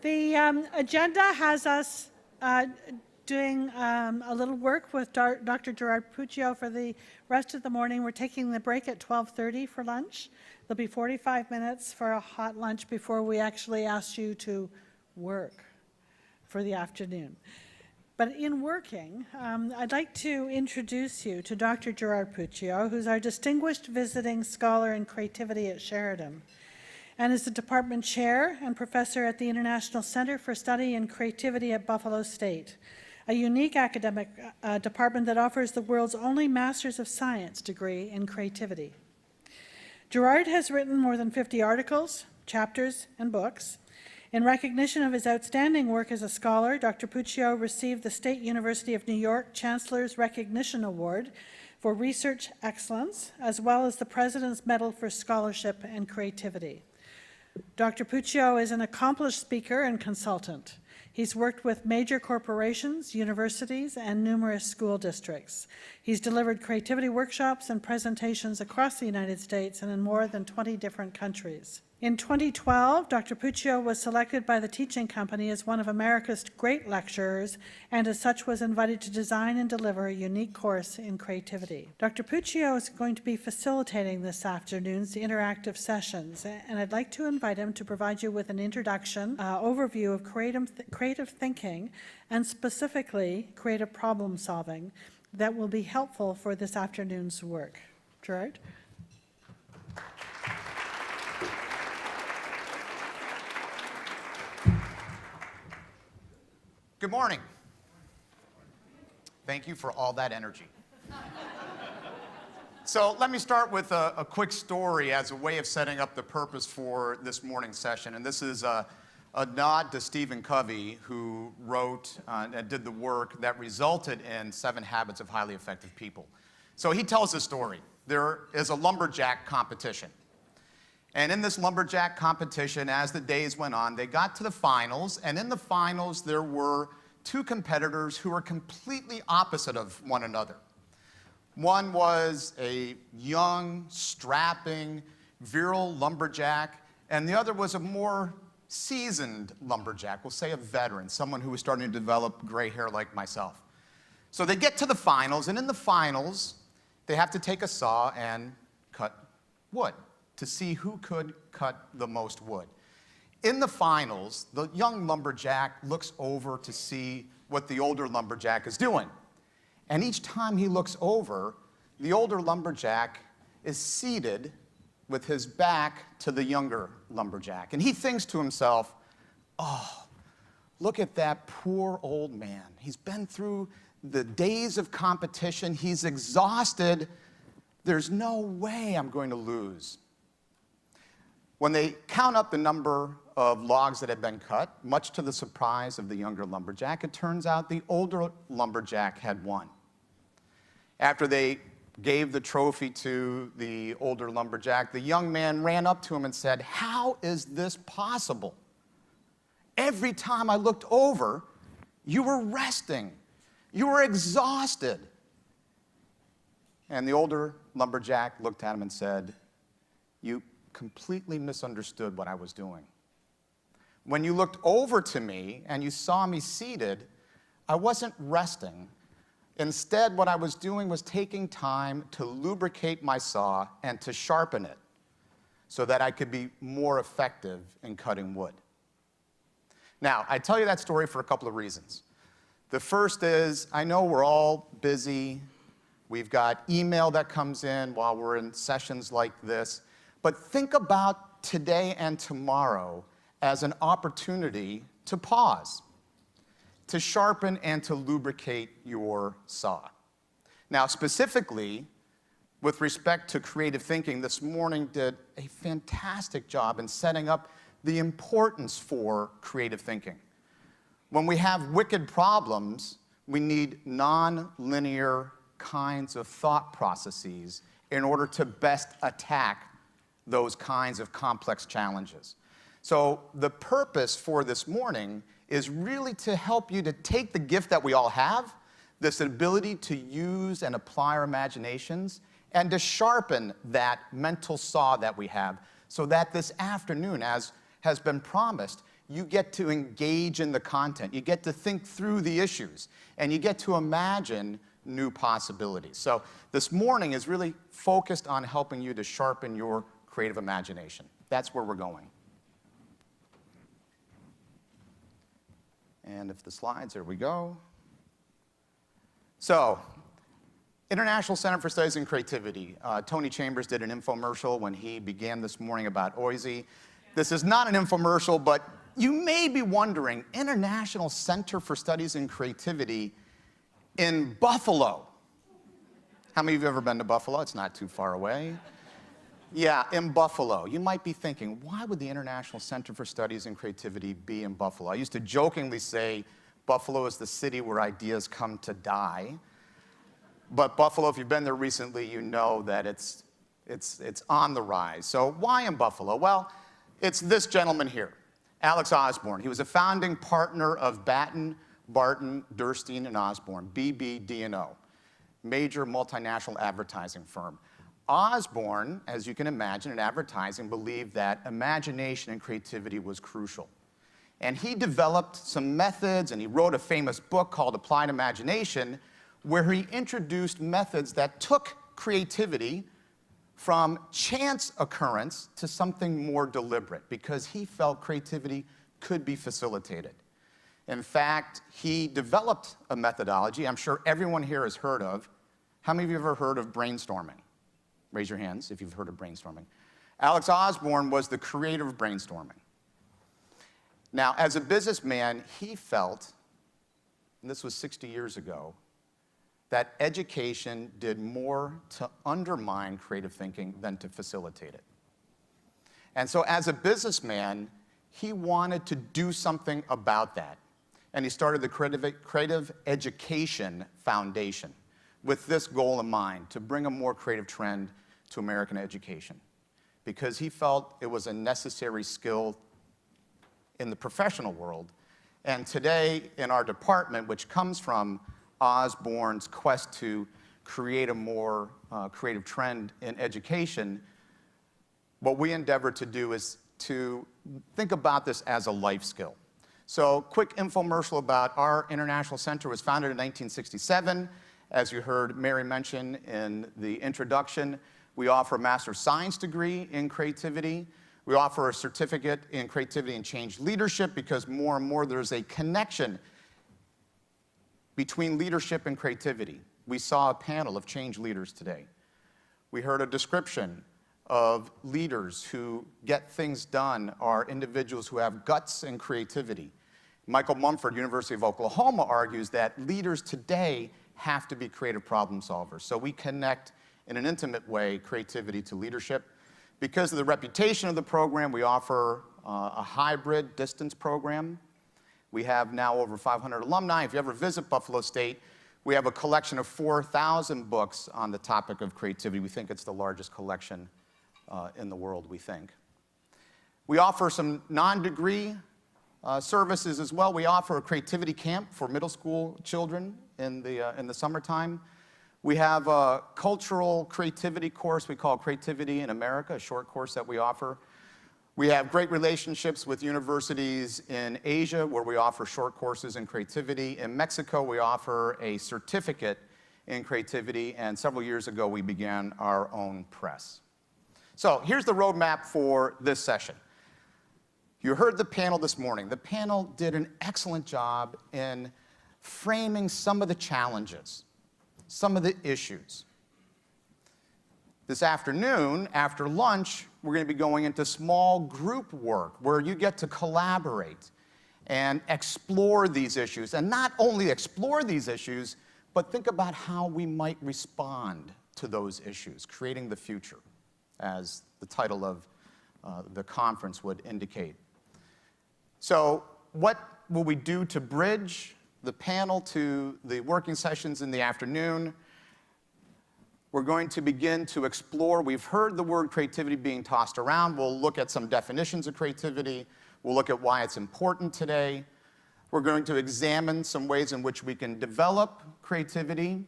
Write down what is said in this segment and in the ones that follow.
The agenda has us doing a little work with Dr. Gerard Puccio for the rest of the morning. We're taking the break at 12:30 for lunch. There'll be 45 minutes for a hot lunch before we actually ask you to work for the afternoon. But in working, I'd like to introduce you to Dr. Gerard Puccio, who's our distinguished visiting scholar in creativity at Sheridan, and is the department chair and professor at the International Center for Study in Creativity at Buffalo State, a unique academic department that offers the world's only Masters of Science degree in creativity. Gerard has written more than 50 articles, chapters, and books. In recognition of his outstanding work as a scholar, Dr. Puccio received the State University of New York Chancellor's Recognition Award for Research Excellence, as well as the President's Medal for Scholarship and Creativity. Dr. Puccio is an accomplished speaker and consultant. He's worked with major corporations, universities, and numerous school districts. He's delivered creativity workshops and presentations across the United States and in more than 20 different countries. In 2012, Dr. Puccio was selected by the Teaching Company as one of America's great lecturers, and as such was invited to design and deliver a unique course in creativity. Dr. Puccio is going to be facilitating this afternoon's interactive sessions, and I'd like to invite him to provide you with an introduction, overview of creative thinking, and specifically creative problem solving that will be helpful for this afternoon's work. Gerard? Good morning. Thank you for all that energy. So let me start with a quick story as a way of setting up the purpose for this morning's session. And this is a nod to Stephen Covey, who wrote and did the work that resulted in 7 Habits of Highly Effective People. So he tells a story. There is a lumberjack competition. And in this lumberjack competition, as the days went on, they got to the finals, and in the finals there were 2 competitors who were completely opposite of one another. One was a young, strapping, virile lumberjack, and the other was a more seasoned lumberjack, we'll say a veteran, someone who was starting to develop gray hair like myself. So they get to the finals, and in the finals, they have to take a saw and cut wood to see who could cut the most wood. In the finals, the young lumberjack looks over to see what the older lumberjack is doing. And each time he looks over, the older lumberjack is seated with his back to the younger lumberjack. And he thinks to himself, oh, look at that poor old man. He's been through the days of competition. He's exhausted. There's no way I'm going to lose. When they count up the number of logs that had been cut, much to the surprise of the younger lumberjack, it turns out the older lumberjack had won. After they gave the trophy to the older lumberjack, the young man ran up to him and said, "How is this possible? Every time I looked over, you were resting. You were exhausted." And the older lumberjack looked at him and said, "You completely misunderstood what I was doing. When you looked over to me and you saw me seated, I wasn't resting. Instead, what I was doing was taking time to lubricate my saw and to sharpen it so that I could be more effective in cutting wood." Now, I tell you that story for a couple of reasons. The first is, I know we're all busy. We've got email that comes in while we're in sessions like this. But think about today and tomorrow as an opportunity to pause, to sharpen and to lubricate your saw. Now, specifically, with respect to creative thinking, this morning did a fantastic job in setting up the importance for creative thinking. When we have wicked problems, we need non-linear kinds of thought processes in order to best attack those kinds of complex challenges. So the purpose for this morning is really to help you to take the gift that we all have, this ability to use and apply our imaginations, and to sharpen that mental saw that we have, so that this afternoon, as has been promised, you get to engage in the content. You get to think through the issues, and you get to imagine new possibilities. So this morning is really focused on helping you to sharpen your creative imagination. That's where we're going. And if the slides, there we go. So, International Center for Studies in Creativity. Tony Chambers did an infomercial when he began this morning about OISE. This is not an infomercial, but you may be wondering, International Center for Studies in Creativity in Buffalo. How many of you have ever been to Buffalo? It's not too far away. Yeah, in Buffalo. You might be thinking, why would the International Center for Studies in Creativity be in Buffalo? I used to jokingly say Buffalo is the city where ideas come to die. But Buffalo, if you've been there recently, you know that it's on the rise. So why in Buffalo? Well, it's this gentleman here, Alex Osborne. He was a founding partner of Batten, Barton, Durstein, and Osborne, BBD&O, major multinational advertising firm. Osborne, as you can imagine, in advertising, believed that imagination and creativity was crucial. And he developed some methods, and he wrote a famous book called Applied Imagination, where he introduced methods that took creativity from chance occurrence to something more deliberate, because he felt creativity could be facilitated. In fact, he developed a methodology I'm sure everyone here has heard of. How many of you have ever heard of brainstorming? Raise your hands if you've heard of brainstorming. Alex Osborne was the creator of brainstorming. Now, as a businessman, he felt, and this was 60 years ago, that education did more to undermine creative thinking than to facilitate it. And so as a businessman, he wanted to do something about that. And he started the Creative Education Foundation with this goal in mind, to bring a more creative trend to American education, because he felt it was a necessary skill in the professional world. And today, in our department, which comes from Osborne's quest to create a more creative trend in education, what we endeavor to do is to think about this as a life skill. So, quick infomercial about our International Center. Was founded in 1967. As you heard Mary mention in the introduction, we offer a Master of Science degree in creativity. We offer a certificate in creativity and change leadership, because more and more there's a connection between leadership and creativity. We saw a panel of change leaders today. We heard a description of leaders who get things done are individuals who have guts and creativity. Michael Mumford, University of Oklahoma, argues that leaders today have to be creative problem solvers. So we connect in an intimate way creativity to leadership. Because of the reputation of the program, we offer a hybrid distance program. We have now over 500 alumni. If you ever visit Buffalo State, we have a collection of 4,000 books on the topic of creativity. We think it's the largest collection in the world, we think. We offer some non-degree services as well. We offer a creativity camp for middle school children in the summertime. We have a cultural creativity course we call Creativity in America, a short course that we offer. We have great relationships with universities in Asia, where we offer short courses in creativity. In Mexico, we offer a certificate in creativity, and several years ago, we began our own press. So here's the roadmap for this session. You heard the panel this morning. The panel did an excellent job in framing some of the challenges, some of the issues. This afternoon, after lunch, we're going to be going into small group work where you get to collaborate and explore these issues. And not only explore these issues, but think about how we might respond to those issues, creating the future, as the title of the conference would indicate. So what will we do to bridge the panel to the working sessions in the afternoon? We're going to begin to explore. We've heard the word creativity being tossed around. We'll look at some definitions of creativity. We'll look at why it's important today. We're going to examine some ways in which we can develop creativity,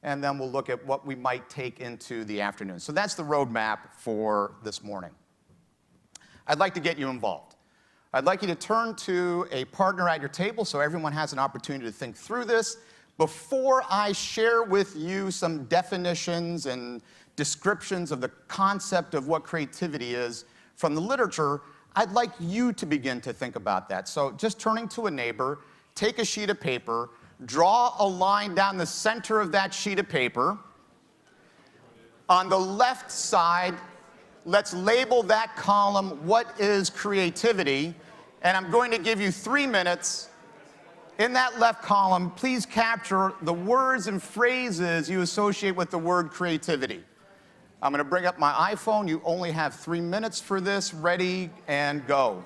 and then we'll look at what we might take into the afternoon. So that's the roadmap for this morning. I'd like to get you involved. I'd like you to turn to a partner at your table so everyone has an opportunity to think through this. Before I share with you some definitions and descriptions of the concept of what creativity is from the literature, I'd like you to begin to think about that. So just turning to a neighbor, take a sheet of paper, draw a line down the center of that sheet of paper. On the left side, let's label that column, what is creativity? And I'm going to give you 3 minutes. In that left column, please capture the words and phrases you associate with the word creativity. I'm going to bring up my iPhone. You only have 3 minutes for this. Ready and go.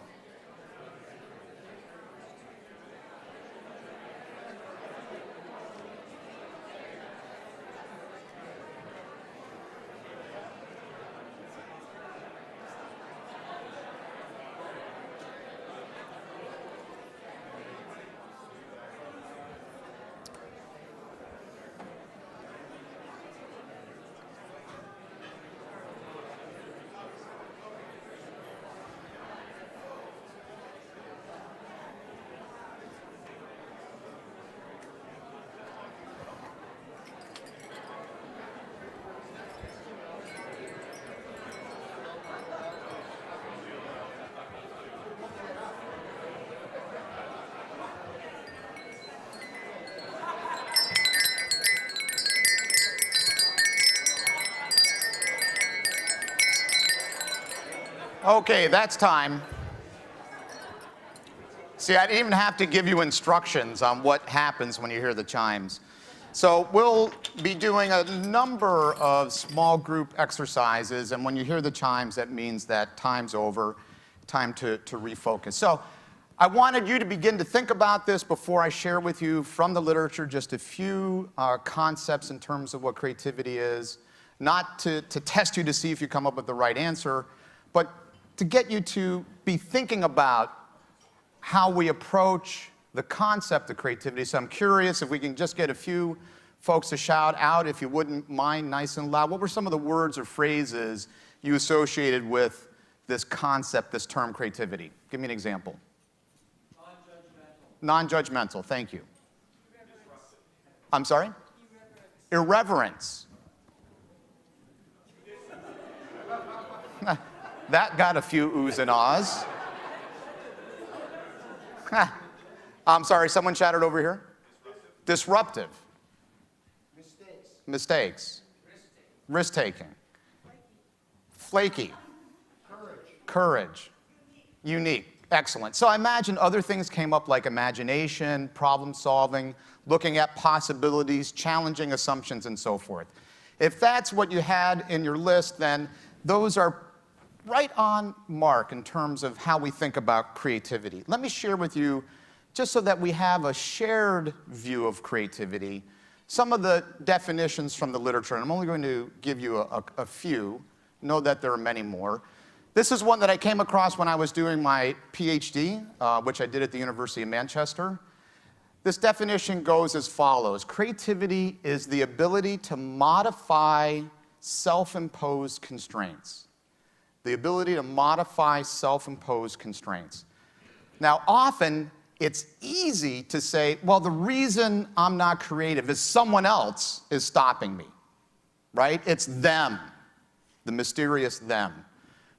Okay, that's time. See, I didn't even have to give you instructions on what happens when you hear the chimes. So we'll be doing a number of small group exercises, and when you hear the chimes, that means that time's over, time to refocus. So I wanted you to begin to think about this before I share with you from the literature just a few concepts in terms of what creativity is, not to test you to see if you come up with the right answer, but to get you to be thinking about how we approach the concept of creativity. So I'm curious if we can just get a few folks to shout out, if you wouldn't mind, nice and loud. What were some of the words or phrases you associated with this concept, this term creativity? Give me an example. Non-judgmental. Non-judgmental, thank you. I'm sorry? Irreverence. That got a few oohs and ahs. I'm sorry, someone shouted over here. Disruptive. Mistakes. Risk-taking. Flaky. Courage. Unique. Excellent. So I imagine other things came up like imagination, problem solving, looking at possibilities, challenging assumptions, and so forth. If that's what you had in your list, then those are right on mark in terms of how we think about creativity. Let me share with you, just so that we have a shared view of creativity, some of the definitions from the literature. And I'm only going to give you a few. Know that there are many more. This is one that I came across when I was doing my PhD, which I did at the University of Manchester. This definition goes as follows. Creativity is the ability to modify self-imposed constraints. The ability to modify self-imposed constraints. Now, often, it's easy to say, well, the reason I'm not creative is someone else is stopping me, right? It's them, the mysterious them.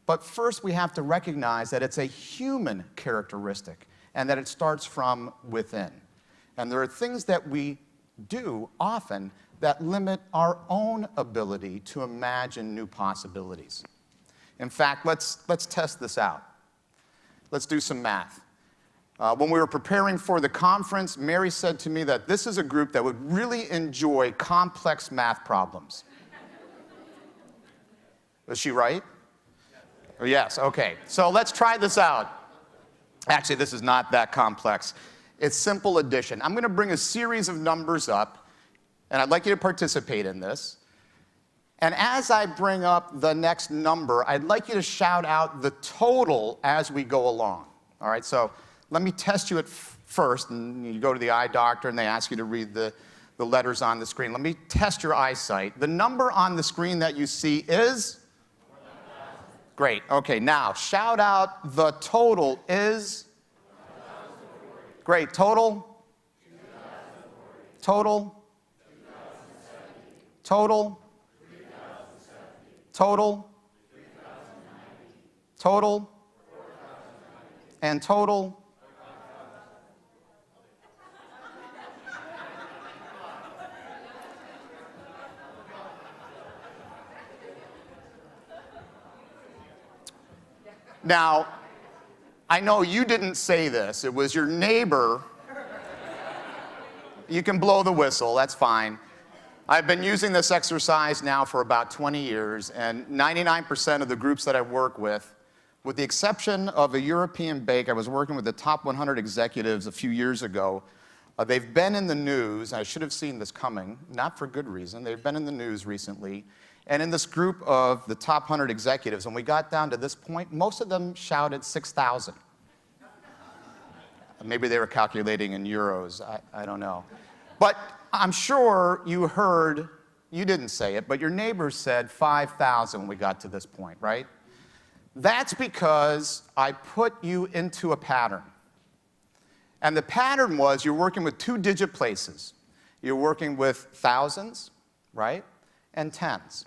But first, we have to recognize that it's a human characteristic and that it starts from within. And there are things that we do often that limit our own ability to imagine new possibilities. In fact, let's test this out. Let's do some math. When we were preparing for the conference, Mary said to me that this is a group that would really enjoy complex math problems. Was she right? Yes, okay. So let's try this out. Actually, this is not that complex. It's simple addition. I'm going to bring a series of numbers up, and I'd like you to participate in this. And as I bring up the next number, I'd like you to shout out the total as we go along. All right, so let me test you at first. And you go to the eye doctor, and they ask you to read the letters on the screen. Let me test your eyesight. The number on the screen that you see is Great. Okay, now shout out the total is? Great. Total? Total? Total? Total? Total? And total? Now, I know you didn't say this. It was your neighbor. You can blow the whistle, that's fine. I've been using this exercise now for about 20 years, and 99% of the groups that I work with the exception of a European bank, I was working with the top 100 executives a few years ago. They've been in the news. I should have seen this coming, not for good reason. They've been in the news recently. And in this group of the top 100 executives, when we got down to this point, most of them shouted 6,000. Maybe they were calculating in euros. I don't know. But I'm sure you heard, you didn't say it, but your neighbors said 5,000 when we got to this point, right? That's because I put you into a pattern. And the pattern was you're working with two-digit places. You're working with thousands, right, and tens.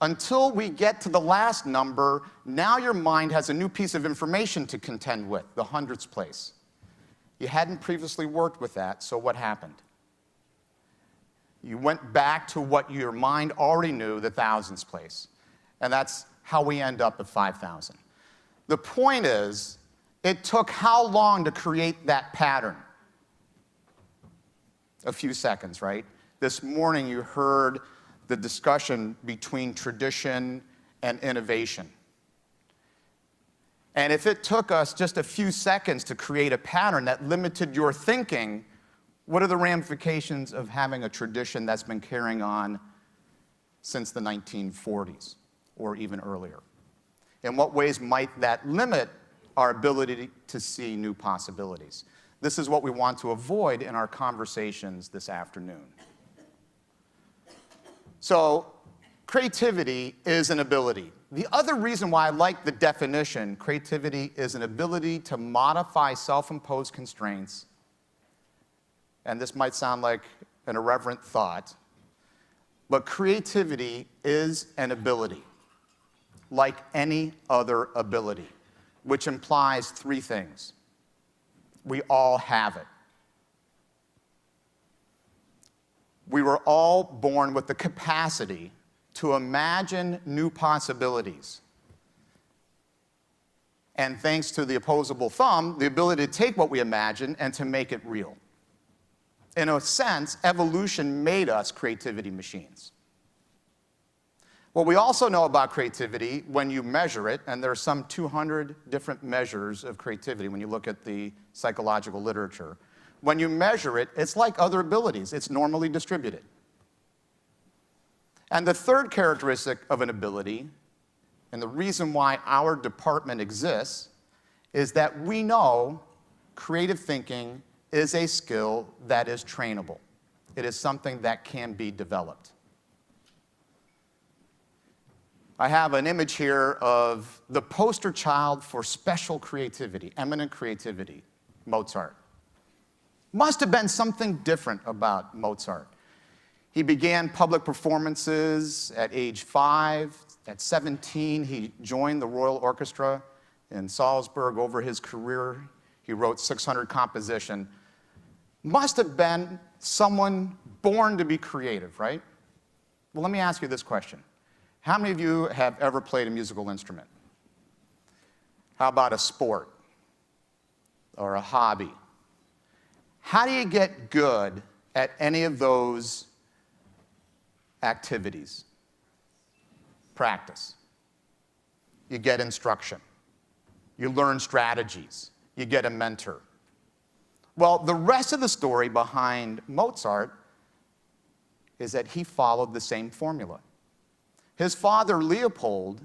Until we get to the last number, now your mind has a new piece of information to contend with, the hundreds place. You hadn't previously worked with that, so what happened? You went back to what your mind already knew, the thousands place. And that's how we end up at 5,000. The point is, it took how long to create that pattern? A few seconds, right? This morning you heard the discussion between tradition and innovation. And if it took us just a few seconds to create a pattern that limited your thinking, what are the ramifications of having a tradition that's been carrying on since the 1940s or even earlier? In what ways might that limit our ability to see new possibilities? This is what we want to avoid in our conversations this afternoon. So, creativity is an ability. The other reason why I like the definition, creativity is an ability to modify self-imposed constraints, and this might sound like an irreverent thought, but creativity is an ability, like any other ability, which implies three things. We all have it. We were all born with the capacity to imagine new possibilities. And thanks to the opposable thumb, the ability to take what we imagine and to make it real. In a sense, evolution made us creativity machines. What we also know about creativity, when you measure it, and there are some 200 different measures of creativity when you look at the psychological literature, when you measure it, it's like other abilities. It's normally distributed. And the third characteristic of an ability, and the reason why our department exists, is that we know creative thinking is a skill that is trainable. It is something that can be developed. I have an image here of the poster child for special creativity, eminent creativity, Mozart. Must have been something different about Mozart. He began public performances at age 5. At 17, he joined the Royal Orchestra in Salzburg. Over his career, he wrote 600 compositions. Must have been someone born to be creative, right? Well, let me ask you this question. How many of you have ever played a musical instrument? How about a sport or a hobby? How do you get good at any of those activities? Practice. You get instruction. You learn strategies. You get a mentor. Well, the rest of the story behind Mozart is that he followed the same formula. His father, Leopold,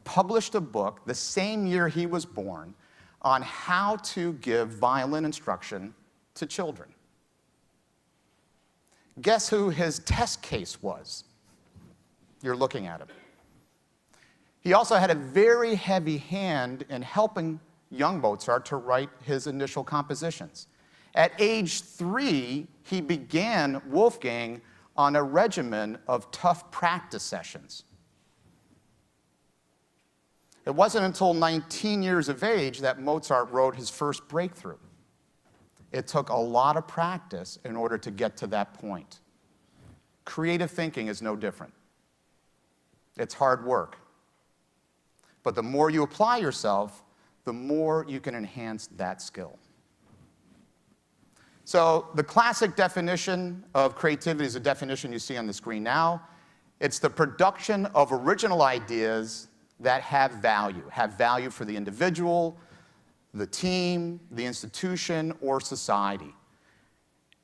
published a book the same year he was born on how to give violin instruction to children. Guess who his test case was? You're looking at him. He also had a very heavy hand in helping young Mozart to write his initial compositions. At age 3, he began Wolfgang on a regimen of tough practice sessions. It wasn't until 19 years of age that Mozart wrote his first breakthrough. It took a lot of practice in order to get to that point. Creative thinking is no different. It's hard work. But the more you apply yourself, the more you can enhance that skill. So the classic definition of creativity is a definition you see on the screen now. It's the production of original ideas that have value for the individual, the team, the institution, or society.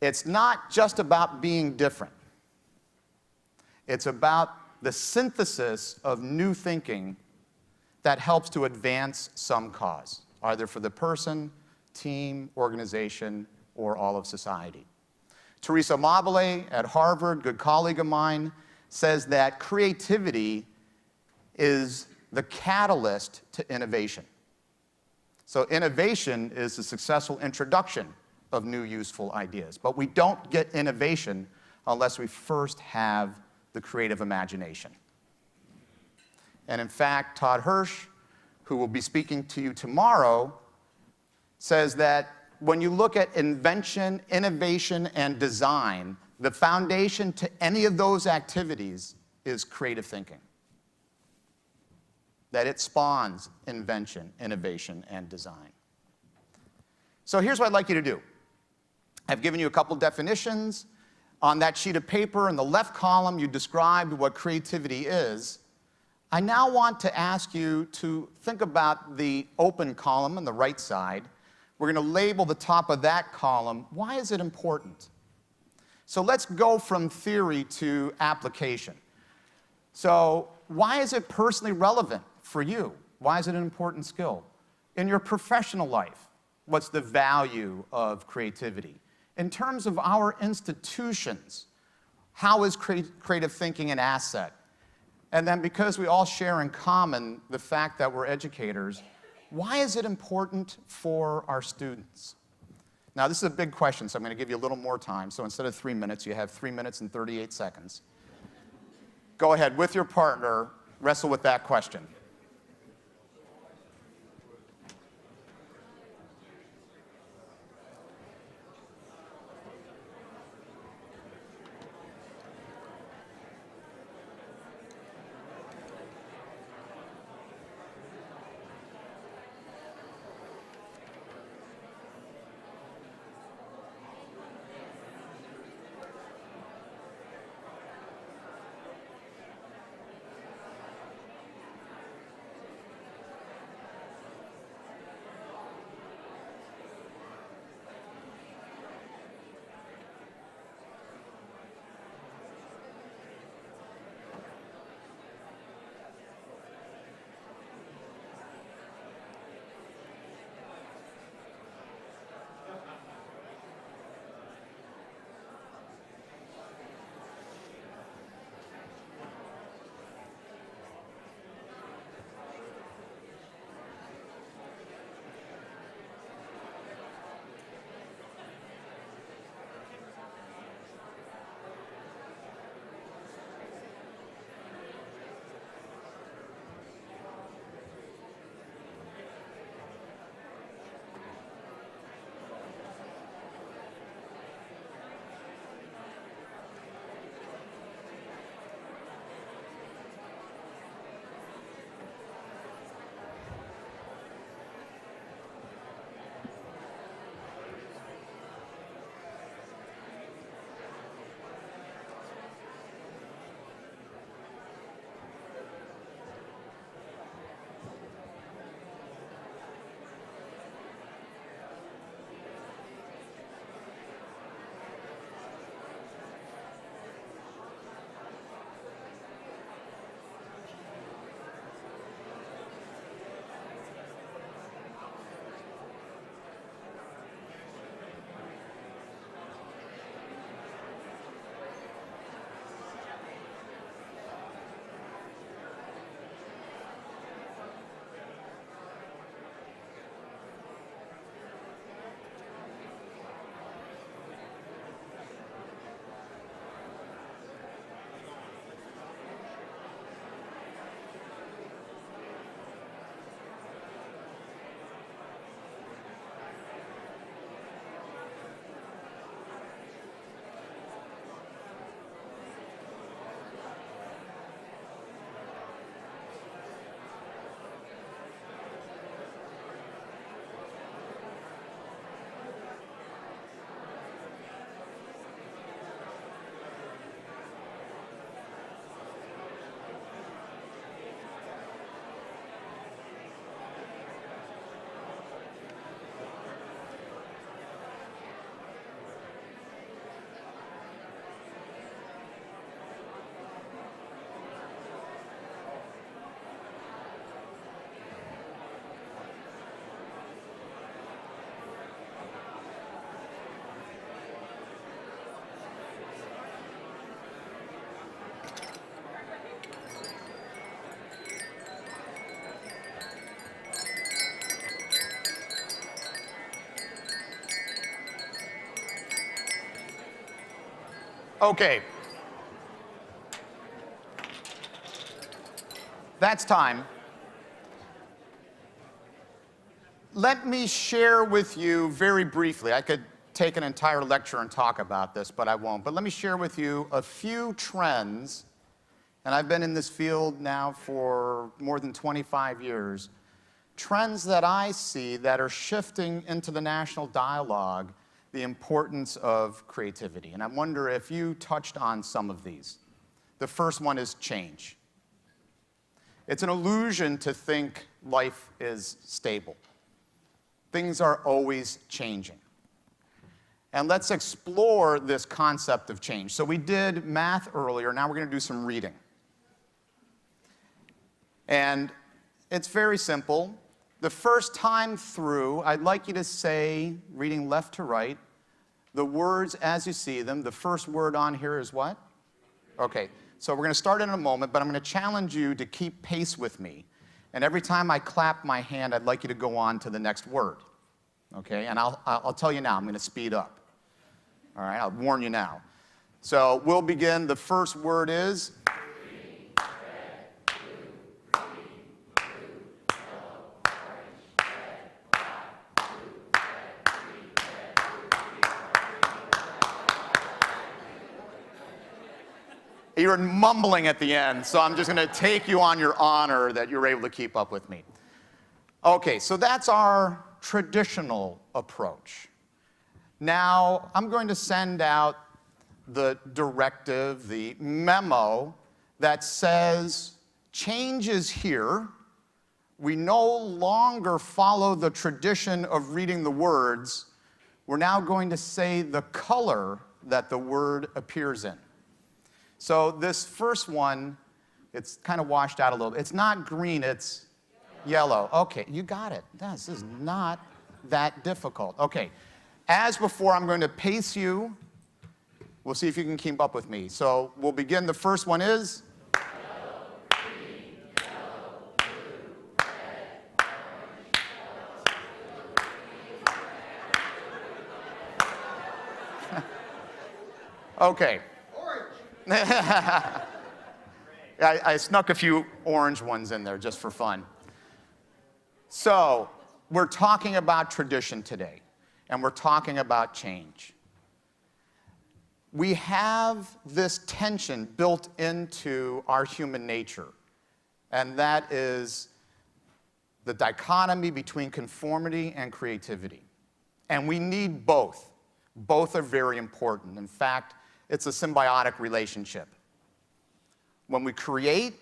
It's not just about being different. It's about the synthesis of new thinking that helps to advance some cause, either for the person, team, organization, or all of society. Teresa Amabile at Harvard, good colleague of mine, says that creativity is the catalyst to innovation. So innovation is the successful introduction of new useful ideas. But we don't get innovation unless we first have the creative imagination. And in fact, Todd Hirsch, who will be speaking to you tomorrow, says that when you look at invention, innovation, and design, the foundation to any of those activities is creative thinking. That it spawns invention, innovation, and design. So here's what I'd like you to do. I've given you a couple definitions. On that sheet of paper in the left column, you described what creativity is. I now want to ask you to think about the open column on the right side. We're going to label the top of that column. Why is it important? So let's go from theory to application. So why is it personally relevant for you? Why is it an important skill? In your professional life, what's the value of creativity? In terms of our institutions, how is creative thinking an asset? And then because we all share in common the fact that we're educators, why is it important for our students? Now, this is a big question, so I'm going to give you a little more time. So instead of 3 minutes, you have 3 minutes and 38 seconds. Go ahead, with your partner, wrestle with that question. Okay. That's time. Let me share with you very briefly. I could take an entire lecture and talk about this, but I won't. But let me share with you a few trends, and I've been in this field now for more than 25 years, trends that I see that are shifting into the national dialogue the importance of creativity. And I wonder if you touched on some of these. The first one is change. It's an illusion to think life is stable. Things are always changing. And let's explore this concept of change. So we did math earlier, now we're going to do some reading. And it's very simple. The first time through, I'd like you to say, reading left to right, the words as you see them. The first word on here is what? Okay, so we're going to start in a moment, but I'm going to challenge you to keep pace with me. And every time I clap my hand, I'd like you to go on to the next word. Okay, and I'll tell you now, I'm going to speed up. All right, I'll warn you now. So we'll begin. The first word is? Green, red, blue, green, yellow, orange, red, black, blue, red, green, red, blue, green, You're mumbling at the end, so I'm just going to take you on your honor that you're able to keep up with me. Okay, so that's our traditional approach. Now, I'm going to send out the directive, the memo that says, change is here. We no longer follow the tradition of reading the words. We're now going to say the color that the word appears in. So this first one, it's kind of washed out a little bit. It's not green, it's yellow. Okay, you got it. This is not that difficult. Okay, as before, I'm going to pace you. We'll see if you can keep up with me. So we'll begin. The first one is? yellow, green, yellow, blue, red, orange, yellow, blue, Okay. Orange. I snuck a few orange ones in there just for fun. So we're talking about tradition today, and we're talking about change. We have this tension built into our human nature, and that is the dichotomy between conformity and creativity. And we need both. Both are very important. In fact, it's a symbiotic relationship. When we create,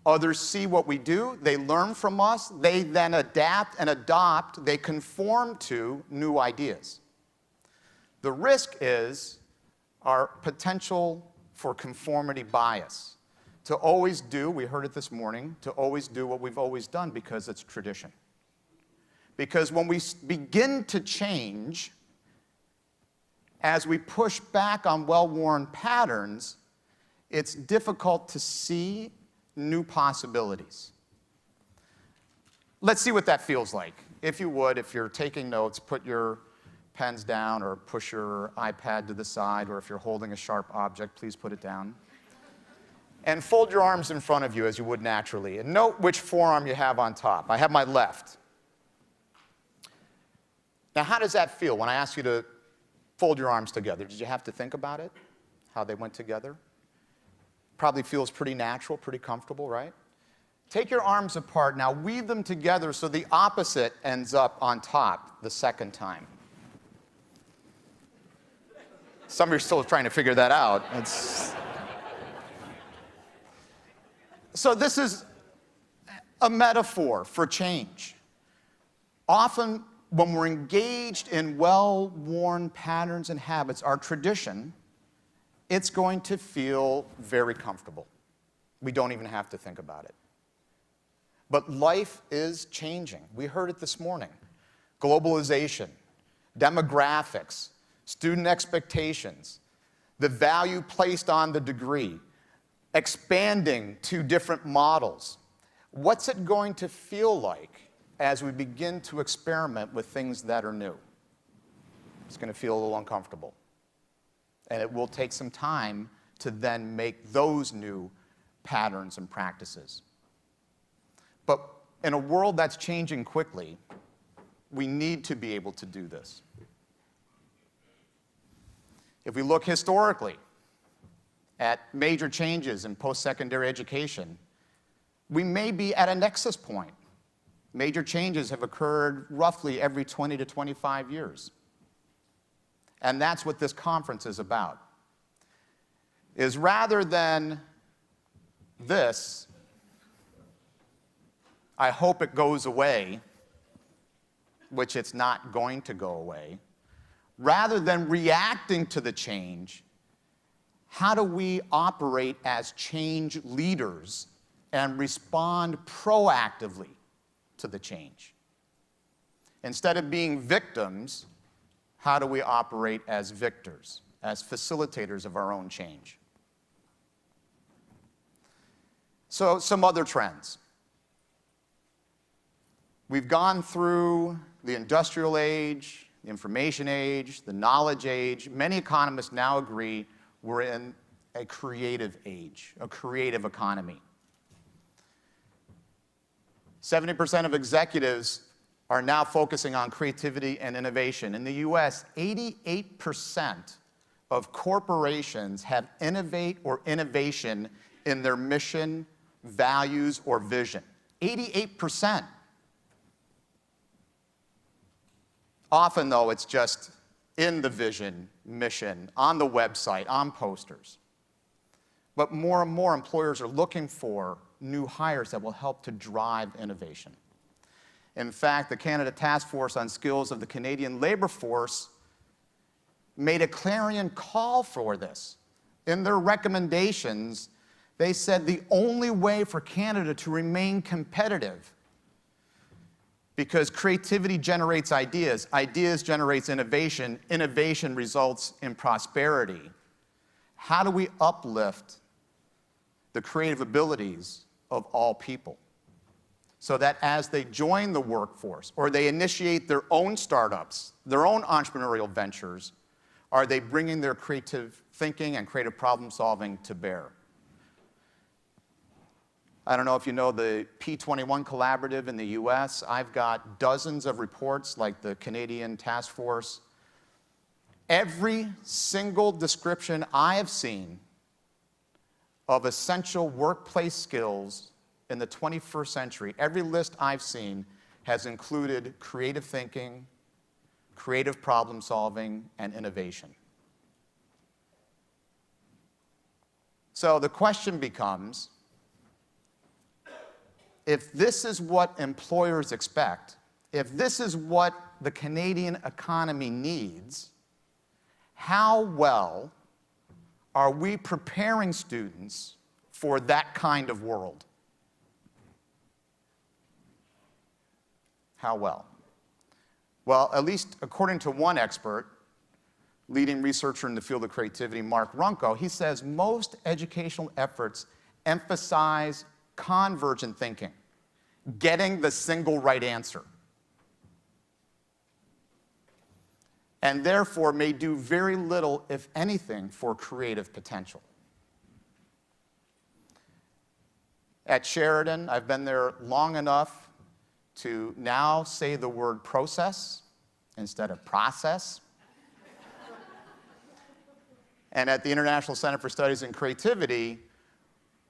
others see what we do, they learn from us, they then adapt and adopt, they conform to new ideas. The risk is our potential for conformity bias. To always do, we heard it this morning, to always do what we've always done because it's tradition. Because when we begin to change, as we push back on well-worn patterns, it's difficult to see new possibilities. Let's see what that feels like. If you would, if you're taking notes, put your pens down or push your iPad to the side, or if you're holding a sharp object, please put it down. And fold your arms in front of you as you would naturally. And note which forearm you have on top. I have my left. Now, how does that feel when I ask you to fold your arms together? Did you have to think about it, how they went together? Probably feels pretty natural, pretty comfortable, right? Take your arms apart. Now weave them together so the opposite ends up on top the second time. Some of you are still trying to figure that out. So this is a metaphor for change. Often when we're engaged in well-worn patterns and habits, our tradition, it's going to feel very comfortable. We don't even have to think about it. But life is changing. We heard it this morning. Globalization, demographics, student expectations, the value placed on the degree, expanding to different models. What's it going to feel like as we begin to experiment with things that are new? It's going to feel a little uncomfortable. And it will take some time to then make those new patterns and practices. But in a world that's changing quickly, we need to be able to do this. If we look historically at major changes in post-secondary education, we may be at a nexus point. Major changes have occurred roughly every 20 to 25 years. And that's what this conference is about. Is rather than this, I hope it goes away, which it's not going to go away, rather than reacting to the change, how do we operate as change leaders and respond proactively to the change? Instead of being victims, how do we operate as victors, as facilitators of our own change? So, some other trends. We've gone through the industrial age, the information age, the knowledge age. Many economists now agree we're in a creative age, a creative economy. 70% of executives are now focusing on creativity and innovation. In the US, 88% of corporations have innovate or innovation in their mission, values, or vision. 88%. Often, though, it's just in the vision, mission, on the website, on posters. But more and more employers are looking for new hires that will help to drive innovation. In fact, the Canada Task Force on Skills of the Canadian labor force made a clarion call for this. In their recommendations, they said the only way for Canada to remain competitive, because creativity generates ideas, ideas generates innovation, innovation results in prosperity. How do we uplift the creative abilities of all people so that as they join the workforce or they initiate their own startups, their own entrepreneurial ventures, are they bringing their creative thinking and creative problem solving to bear? I don't know if you know the P21 Collaborative in the US. I've got dozens of reports like the Canadian Task Force. Every single description I have seen of essential workplace skills in the 21st century, every list I've seen has included creative thinking, creative problem solving, and innovation. So the question becomes, if this is what employers expect, if this is what the Canadian economy needs, how well are we preparing students for that kind of world? How well? Well, at least according to one expert, leading researcher in the field of creativity, Mark Runco, he says most educational efforts emphasize convergent thinking, getting the single right answer, and therefore may do very little, if anything, for creative potential. At Sheridan, I've been there long enough to now say the word process instead of process. And at the International Center for Studies in Creativity,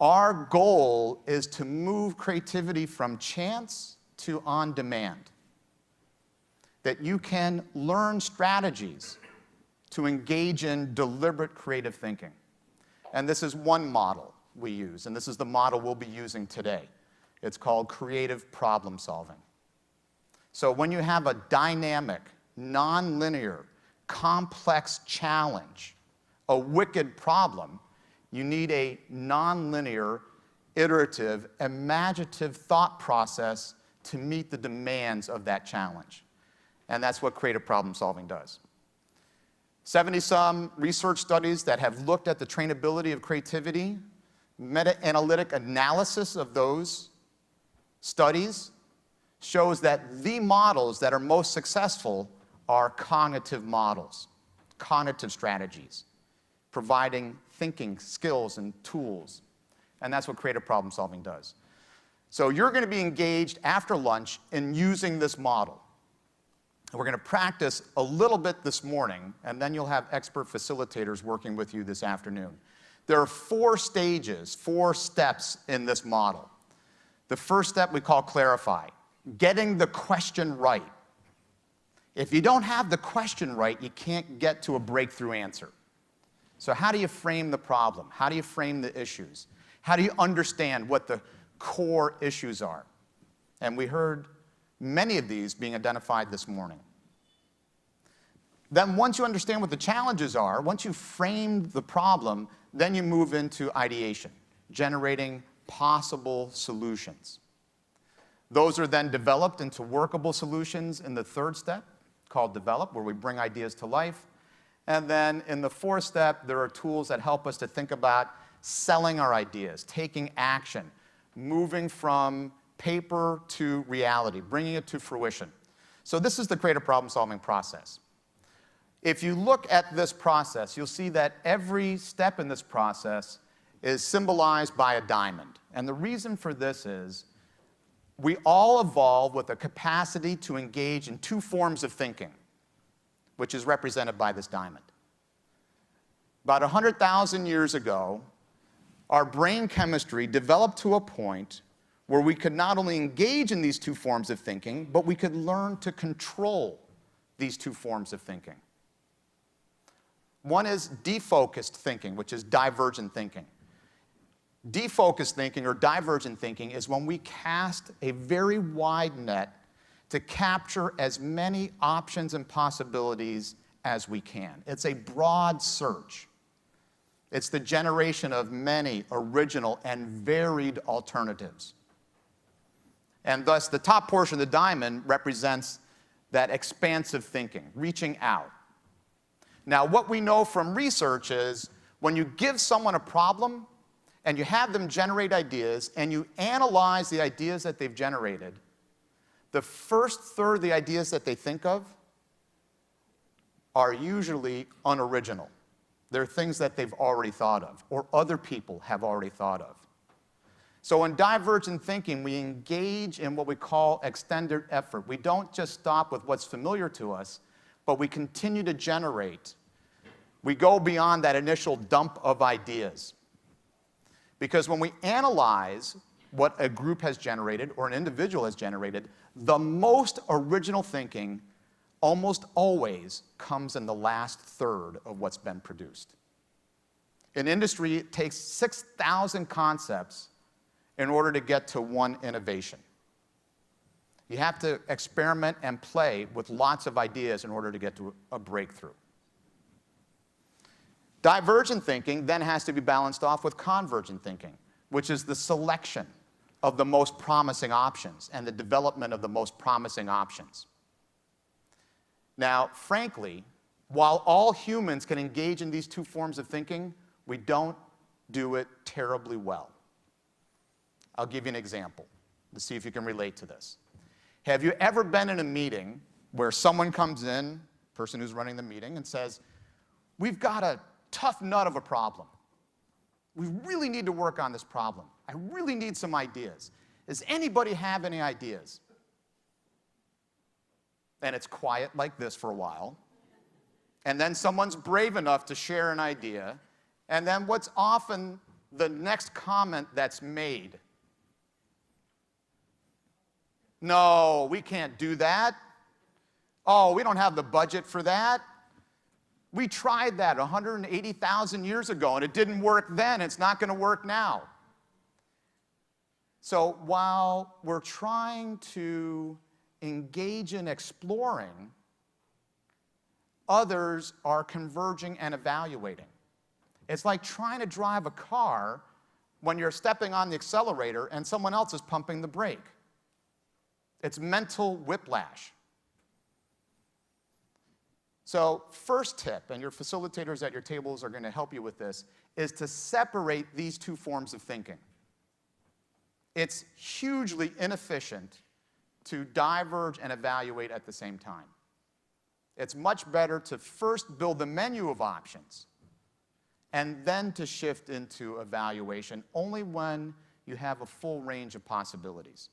our goal is to move creativity from chance to on demand. That you can learn strategies to engage in deliberate creative thinking. And this is one model we use, and this is the model we'll be using today. It's called creative problem solving. So when you have a dynamic, non-linear, complex challenge, a wicked problem, you need a non-linear, iterative, imaginative thought process to meet the demands of that challenge. And that's what creative problem solving does. 70-some research studies that have looked at the trainability of creativity, meta-analytic analysis of those studies shows that the models that are most successful are cognitive models, cognitive strategies. providing thinking skills and tools. And that's what creative problem solving does. So you're going to be engaged after lunch in using this model. We're going to practice a little bit this morning, and then you'll have expert facilitators working with you this afternoon. There are 4 stages, 4 steps in this model. The first step we call clarify, getting the question right. If you don't have the question right, you can't get to a breakthrough answer. So how do you frame the problem? How do you frame the issues? How do you understand what the core issues are? And we heard many of these being identified this morning. Then once you understand what the challenges are, once you've framed the problem, then you move into ideation, generating possible solutions. Those are then developed into workable solutions in the 3rd step, called develop, where we bring ideas to life. And then in the 4th step, there are tools that help us to think about selling our ideas, taking action, moving from paper to reality, bringing it to fruition. So this is the creative problem-solving process. If you look at this process, you'll see that every step in this process is symbolized by a diamond. And the reason for this is we all evolve with a capacity to engage in 2 forms of thinking, which is represented by this diamond. About 100,000 years ago, our brain chemistry developed to a point where we could not only engage in these 2 forms of thinking, but we could learn to control these 2 forms of thinking. One is defocused thinking, which is divergent thinking. Defocused thinking or divergent thinking is when we cast a very wide net to capture as many options and possibilities as we can. It's a broad search. It's the generation of many original and varied alternatives. And thus, the top portion of the diamond represents that expansive thinking, reaching out. Now, what we know from research is when you give someone a problem and you have them generate ideas and you analyze the ideas that they've generated, the first third of the ideas that they think of are usually unoriginal. They're things that they've already thought of or other people have already thought of. So in divergent thinking, we engage in what we call extended effort. We don't just stop with what's familiar to us, but we continue to generate. We go beyond that initial dump of ideas. Because when we analyze what a group has generated or an individual has generated, the most original thinking almost always comes in the last third of what's been produced. In industry, it takes 6,000 concepts in order to get to one innovation. You have to experiment and play with lots of ideas in order to get to a breakthrough. Divergent thinking then has to be balanced off with convergent thinking, which is the selection of the most promising options and the development of the most promising options. Now, frankly, while all humans can engage in these 2 forms of thinking, we don't do it terribly well. I'll give you an example to see if you can relate to this. Have you ever been in a meeting where someone comes in, person who's running the meeting, and says, "We've got a tough nut of a problem. We really need to work on this problem. I really need some ideas. Does anybody have any ideas?" And it's quiet like this for a while. And then someone's brave enough to share an idea. And then what's often the next comment that's made? "No, we can't do that. Oh, we don't have the budget for that. We tried that 180,000 years ago, and it didn't work then. It's not going to work now." So while we're trying to engage in exploring, others are converging and evaluating. It's like trying to drive a car when you're stepping on the accelerator and someone else is pumping the brake. It's mental whiplash. So first tip, and your facilitators at your tables are going to help you with this, is to separate these 2 forms of thinking. It's hugely inefficient to diverge and evaluate at the same time. It's much better to first build the menu of options and then to shift into evaluation only when you have a full range of possibilities.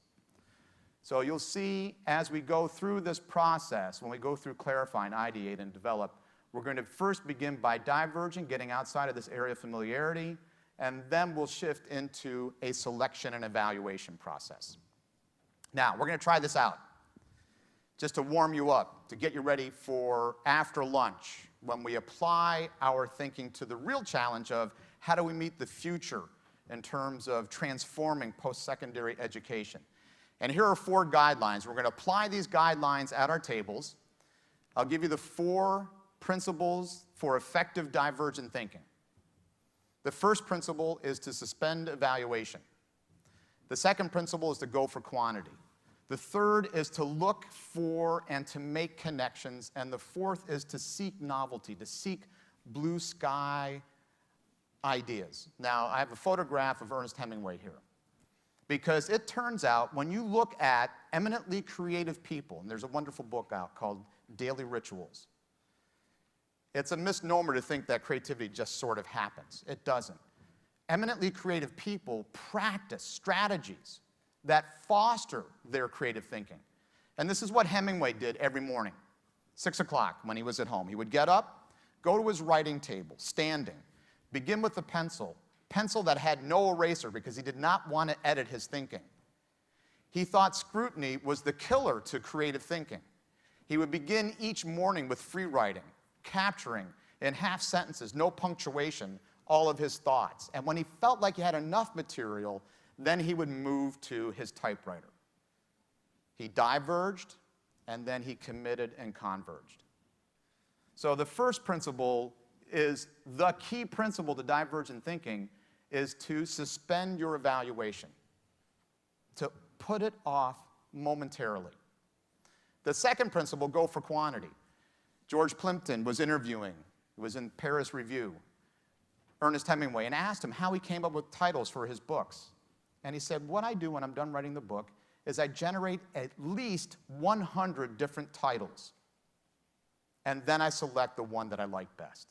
So you'll see as we go through this process, when we go through clarify, ideate, and develop, we're going to first begin by diverging, getting outside of this area of familiarity, and then we'll shift into a selection and evaluation process. Now, we're going to try this out, just to warm you up, to get you ready for after lunch, when we apply our thinking to the real challenge of how do we meet the future in terms of transforming post-secondary education. And here are 4 guidelines. We're going to apply these guidelines at our tables. I'll give you the 4 principles for effective divergent thinking. The first principle is to suspend evaluation. The second principle is to go for quantity. The third is to look for and to make connections. And the fourth is to seek novelty, to seek blue sky ideas. Now, I have a photograph of Ernest Hemingway here, because it turns out when you look at eminently creative people, and there's a wonderful book out called Daily Rituals, it's a misnomer to think that creativity just sort of happens. It doesn't. Eminently creative people practice strategies that foster their creative thinking. And this is what Hemingway did every morning, 6 o'clock when he was at home. He would get up, go to his writing table, standing, begin with a pencil that had no eraser because he did not want to edit his thinking. He thought scrutiny was the killer to creative thinking. He would begin each morning with free writing, capturing in half sentences, no punctuation, all of his thoughts. And when he felt like he had enough material, then he would move to his typewriter. He diverged, and then he committed and converged. So the first principle is the key principle to divergent thinking is to suspend your evaluation, to put it off momentarily. The second principle, go for quantity. George Plimpton was interviewing, it was in Paris Review, Ernest Hemingway, and asked him how he came up with titles for his books. And he said, what I do when I'm done writing the book is I generate at least 100 different titles, and then I select the one that I like best.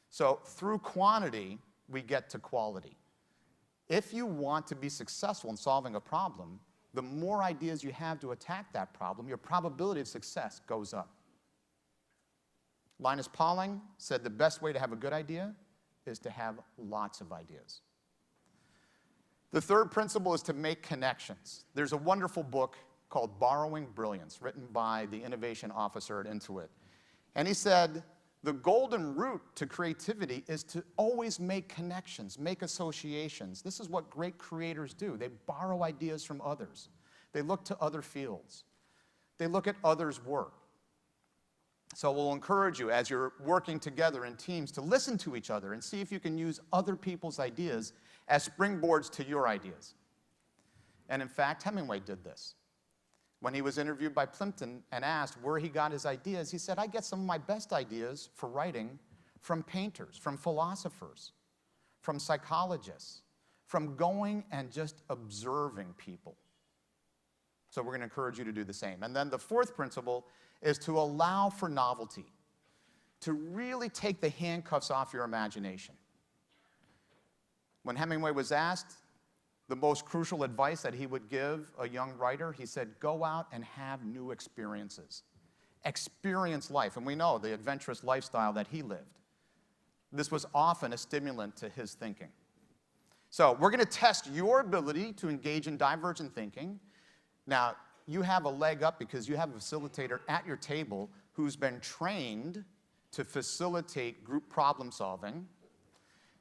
So through quantity, we get to quality. If you want to be successful in solving a problem, the more ideas you have to attack that problem, your probability of success goes up. Linus Pauling said the best way to have a good idea is to have lots of ideas. The third principle is to make connections. There's a wonderful book called Borrowing Brilliance, written by the innovation officer at Intuit. And he said, the golden route to creativity is to always make connections, make associations. This is what great creators do. They borrow ideas from others. They look to other fields. They look at others' work. So we'll encourage you, as you're working together in teams, to listen to each other and see if you can use other people's ideas as springboards to your ideas. And in fact, Hemingway did this. When he was interviewed by Plimpton and asked where he got his ideas, he said, I get some of my best ideas for writing from painters, from philosophers, from psychologists, from going and just observing people. So we're going to encourage you to do the same. And then the fourth principle is to allow for novelty, to really take the handcuffs off your imagination. When Hemingway was asked the most crucial advice that he would give a young writer, he said, go out and have new experiences. Experience life. And we know the adventurous lifestyle that he lived. This was often a stimulant to his thinking. So we're going to test your ability to engage in divergent thinking. Now, you have a leg up because you have a facilitator at your table who's been trained to facilitate group problem solving.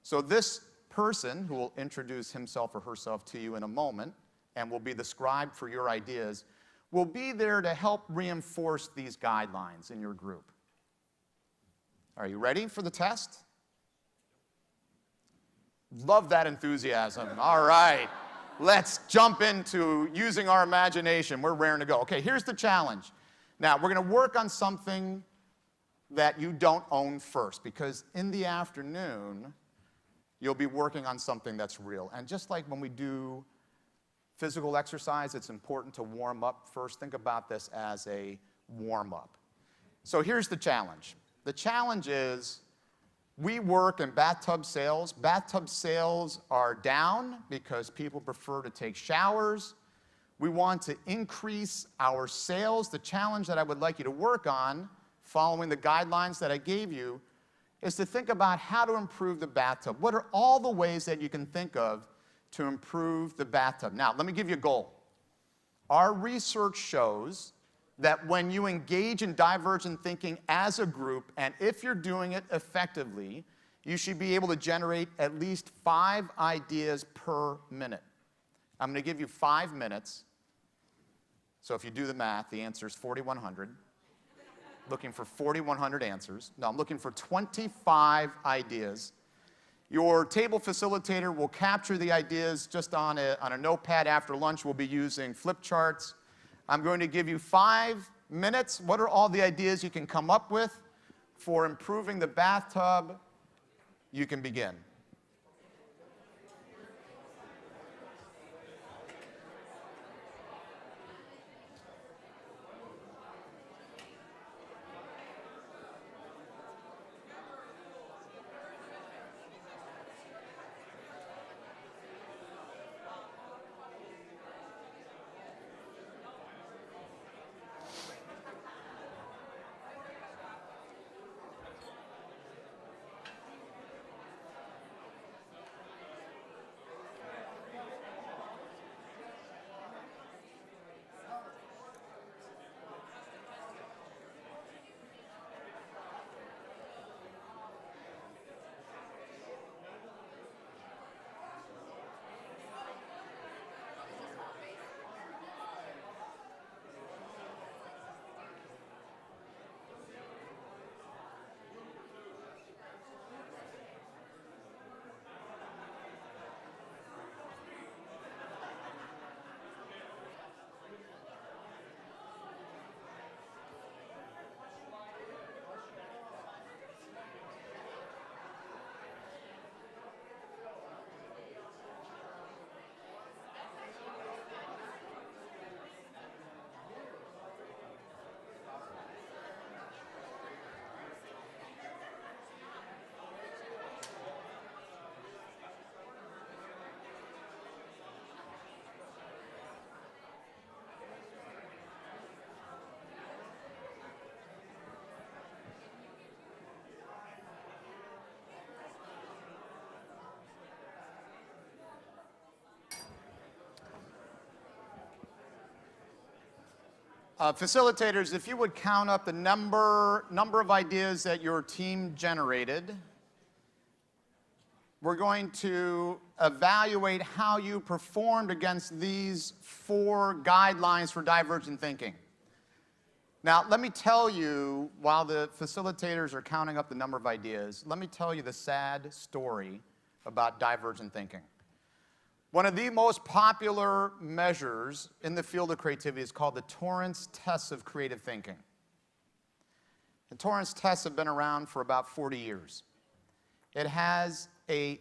So this person, who will introduce himself or herself to you in a moment and will be the scribe for your ideas, will be there to help reinforce these guidelines in your group. Are you ready for the test? Love that enthusiasm. All right. Let's jump into using our imagination. We're raring to go. Okay, here's the challenge. Now, we're going to work on something that you don't own first, because in the afternoon, you'll be working on something that's real. And just like when we do physical exercise, it's important to warm up first. Think about this as a warm-up. So here's the challenge. The challenge is We work in bathtub sales. Bathtub sales are down because people prefer to take showers. We want to increase our sales. The challenge that I would like you to work on, following the guidelines that I gave you, is to think about how to improve the bathtub. What are all the ways that you can think of to improve the bathtub? Now, let me give you a goal. Our research shows that when you engage in divergent thinking as a group, and if you're doing it effectively, you should be able to generate at least 5 ideas per minute. I'm going to give you 5 minutes. So if you do the math, the answer is 4,100. Looking for 4,100 answers. No, I'm looking for 25 ideas. Your table facilitator will capture the ideas just on a notepad after lunch. We'll be using flip charts. I'm going to give you 5 minutes. What are all the ideas you can come up with for improving the bathtub? You can begin. Facilitators, if you would count up the number of ideas that your team generated, we're going to evaluate how you performed against these 4 guidelines for divergent thinking. Now, let me tell you, while the facilitators are counting up the number of ideas, let me tell you the sad story about divergent thinking. One of the most popular measures in the field of creativity is called the Torrance tests of creative thinking. The Torrance tests have been around for about 40 years. It has a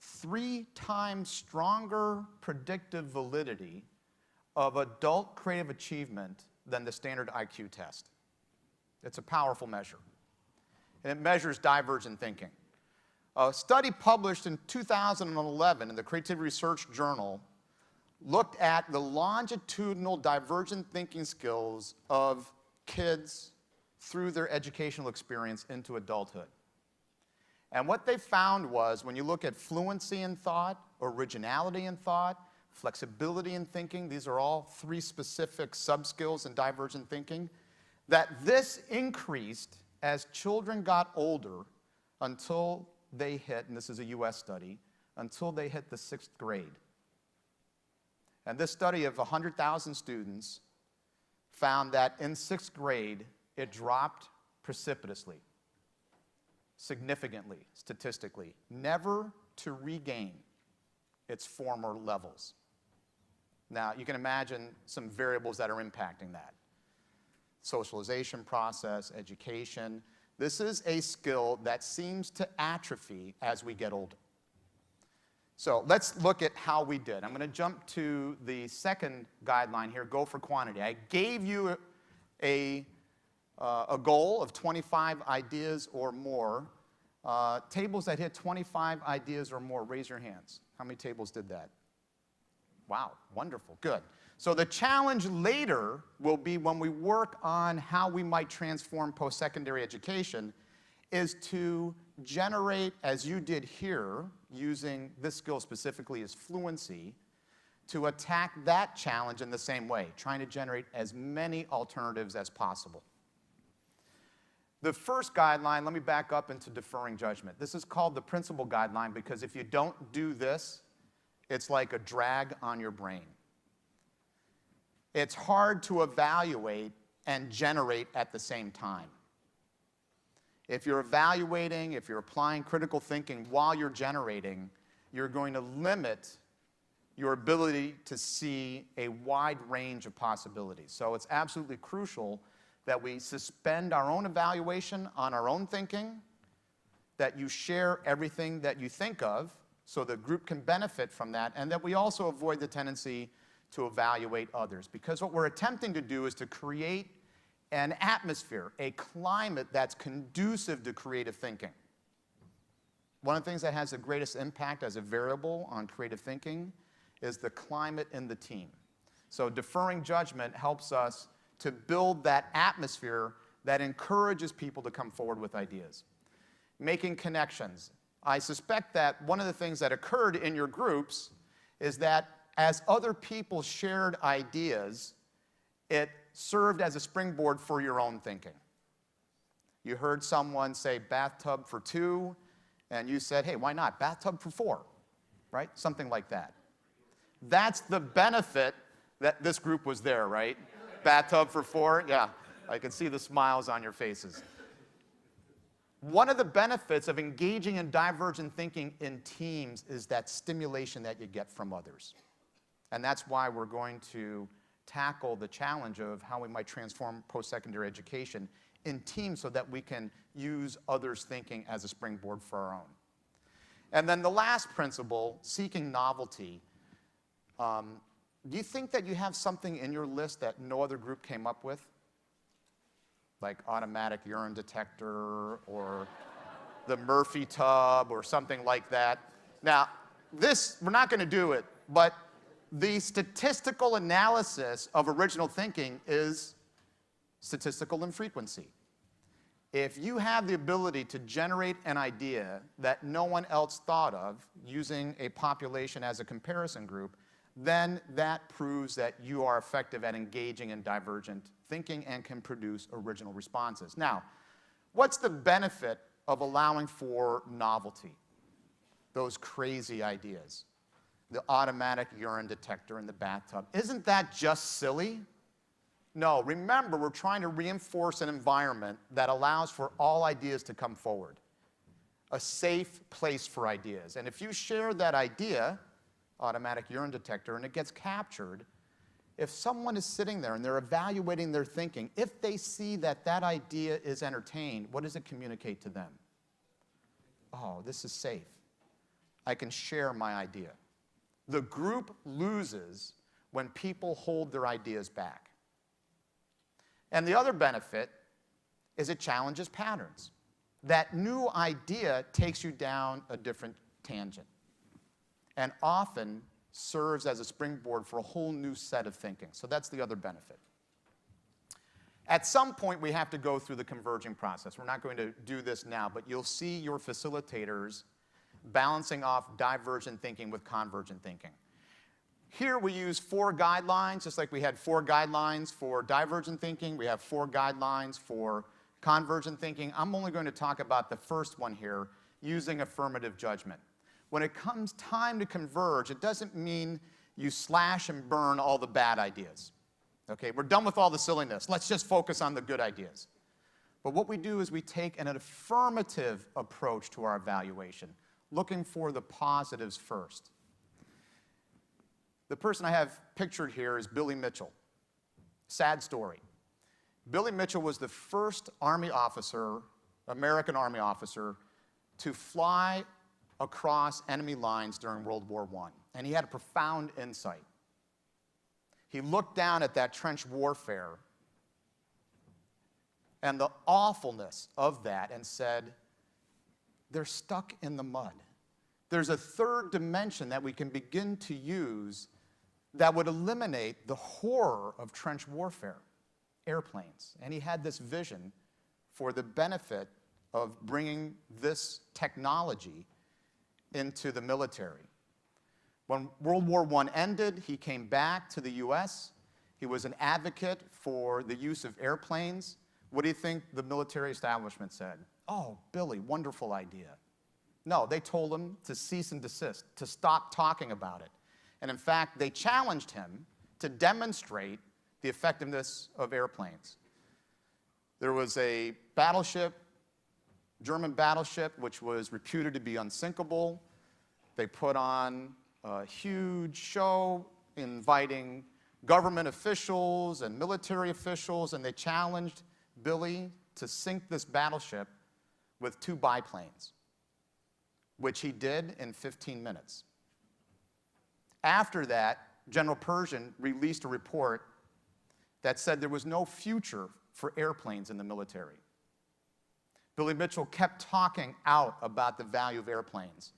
3 times stronger predictive validity of adult creative achievement than the standard IQ test. It's a powerful measure. And it measures divergent thinking. A study published in 2011 in the Creativity Research Journal looked at the longitudinal divergent thinking skills of kids through their educational experience into adulthood. And what they found was, when you look at fluency in thought, originality in thought, flexibility in thinking, these are all 3 specific subskills in divergent thinking, that this increased as children got older until they hit, and this is a US study, until they hit the 6th grade. And this study of 100,000 students found that in 6th grade, it dropped precipitously, significantly, statistically, never to regain its former levels. Now, you can imagine some variables that are impacting that. Socialization process, education. This is a skill that seems to atrophy as we get older. So let's look at how we did. I'm going to jump to the second guideline here, go for quantity. I gave you a goal of 25 ideas or more Tables that hit 25 ideas or more, raise your hands. How many tables did that? Wow, wonderful, good. So the challenge later will be when we work on how we might transform post-secondary education is to generate, as you did here, using this skill specifically as fluency, to attack that challenge in the same way, trying to generate as many alternatives as possible. The first guideline, let me back up into deferring judgment. This is called the principal guideline because if you don't do this, it's like a drag on your brain. It's hard to evaluate and generate at the same time. If you're evaluating, if you're applying critical thinking while you're generating, you're going to limit your ability to see a wide range of possibilities. So it's absolutely crucial that we suspend our own evaluation on our own thinking, that you share everything that you think of so the group can benefit from that, and that we also avoid the tendency to evaluate others. Because what we're attempting to do is to create an atmosphere, a climate that's conducive to creative thinking. One of the things that has the greatest impact as a variable on creative thinking is the climate in the team. So deferring judgment helps us to build that atmosphere that encourages people to come forward with ideas. Making connections. I suspect that one of the things that occurred in your groups is that as other people shared ideas, it served as a springboard for your own thinking. You heard someone say bathtub for 2, and you said, hey, why not? Bathtub for 4, right? Something like that. That's the benefit that this group was there, right? Bathtub for 4, yeah. I can see the smiles on your faces. One of the benefits of engaging in divergent thinking in teams is that stimulation that you get from others. And that's why we're going to tackle the challenge of how we might transform post-secondary education in teams so that we can use others' thinking as a springboard for our own. And then the last principle, seeking novelty. Do you think that you have something in your list that no other group came up with? Like automatic urine detector or the Murphy tub or something like that. Now, this, we're not going to do it, but the statistical analysis of original thinking is statistical infrequency. If you have the ability to generate an idea that no one else thought of using a population as a comparison group, then that proves that you are effective at engaging in divergent thinking and can produce original responses. Now, what's the benefit of allowing for novelty? Those crazy ideas. The automatic urine detector in the bathtub. Isn't that just silly? No, remember, we're trying to reinforce an environment that allows for all ideas to come forward. A safe place for ideas. And if you share that idea, automatic urine detector, and it gets captured, if someone is sitting there and they're evaluating their thinking, if they see that that idea is entertained, what does it communicate to them? Oh, this is safe. I can share my idea. The group loses when people hold their ideas back. And the other benefit is it challenges patterns. That new idea takes you down a different tangent and often serves as a springboard for a whole new set of thinking. So that's the other benefit. At some point, we have to go through the converging process. We're not going to do this now, but you'll see your facilitators balancing off divergent thinking with convergent thinking. Here we use 4 guidelines, just like we had 4 guidelines for divergent thinking. We have 4 guidelines for convergent thinking. I'm only going to talk about the first one here, using affirmative judgment. When it comes time to converge, it doesn't mean you slash and burn all the bad ideas. Okay, we're done with all the silliness. Let's just focus on the good ideas. But what we do is we take an affirmative approach to our evaluation, looking for the positives first. The person I have pictured here is Billy Mitchell. Sad story. Billy Mitchell was the first Army officer, American Army officer, to fly across enemy lines during World War I. And he had a profound insight. He looked down at that trench warfare and the awfulness of that and said, they're stuck in the mud. There's a third dimension that we can begin to use that would eliminate the horror of trench warfare, airplanes. And he had this vision for the benefit of bringing this technology into the military. When World War I ended, he came back to the US. He was an advocate for the use of airplanes. What do you think the military establishment said? Oh, Billy, wonderful idea. No, they told him to cease and desist, to stop talking about it. And in fact, they challenged him to demonstrate the effectiveness of airplanes. There was a battleship, German battleship, which was reputed to be unsinkable. They put on a huge show inviting government officials and military officials, and they challenged Billy to sink this battleship with 2 biplanes, which he did in 15 minutes. After that, General Pershing released a report that said there was no future for airplanes in the military. Billy Mitchell kept talking out about the value of airplanes.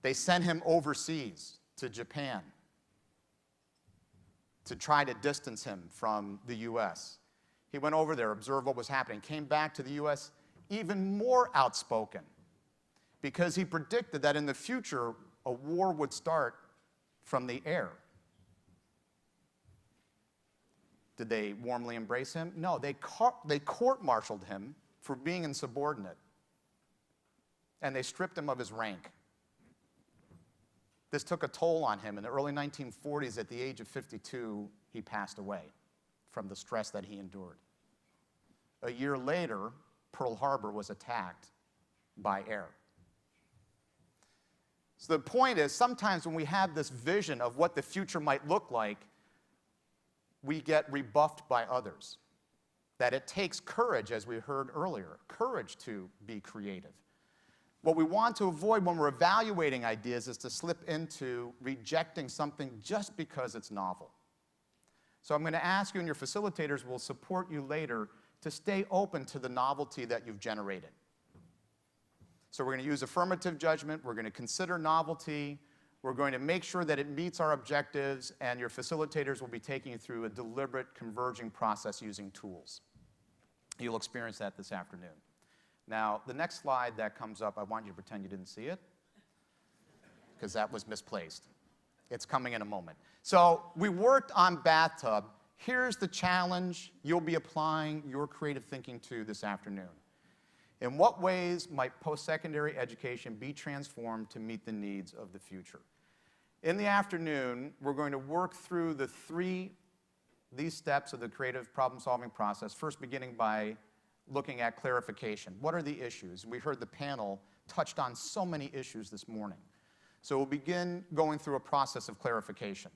They sent him overseas to Japan to try to distance him from the US. He went over there, observed what was happening, came back to the US even more outspoken because he predicted that in the future a war would start from the air. Did they warmly embrace him? No, they court-martialed him for being insubordinate, and they stripped him of his rank. This took a toll on him. In the early 1940s, at the age of 52, he passed away from the stress that he endured. A year later, Pearl Harbor was attacked by air. So the point is, sometimes when we have this vision of what the future might look like, we get rebuffed by others. That it takes courage, as we heard earlier, courage to be creative. What we want to avoid when we're evaluating ideas is to slip into rejecting something just because it's novel. So I'm going to ask you, and your facilitators will support you later, to stay open to the novelty that you've generated. So we're going to use affirmative judgment, we're going to consider novelty, we're going to make sure that it meets our objectives, and your facilitators will be taking you through a deliberate converging process using tools. You'll experience that this afternoon. Now, the next slide that comes up, I want you to pretend you didn't see it, because that was misplaced. It's coming in a moment. So we worked on bathtub. Here's the challenge you'll be applying your creative thinking to this afternoon. In what ways might post-secondary education be transformed to meet the needs of the future? In the afternoon, we're going to work through these steps of the creative problem-solving process, first beginning by looking at clarification. What are the issues? We heard the panel touched on so many issues this morning. So we'll begin going through a process of clarification.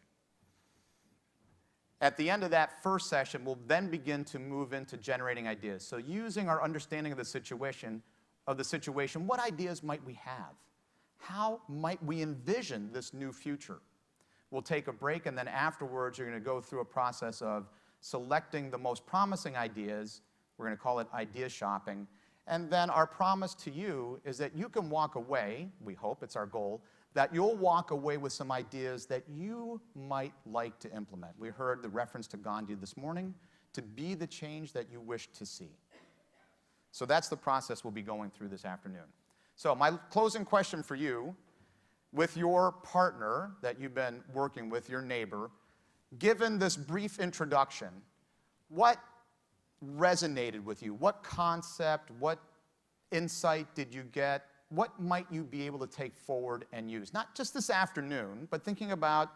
At the end of that first session, we'll then begin to move into generating ideas. So using our understanding of the situation, what ideas might we have? How might we envision this new future? We'll take a break, and then afterwards, you're going to go through a process of selecting the most promising ideas. We're going to call it idea shopping. And then our promise to you is that you can walk away, we hope, it's our goal, that you'll walk away with some ideas that you might like to implement. We heard the reference to Gandhi this morning, to be the change that you wish to see. So that's the process we'll be going through this afternoon. So my closing question for you, with your partner that you've been working with, your neighbor, given this brief introduction, what resonated with you? What concept, what insight did you get? What might you be able to take forward and use? Not just this afternoon, but thinking about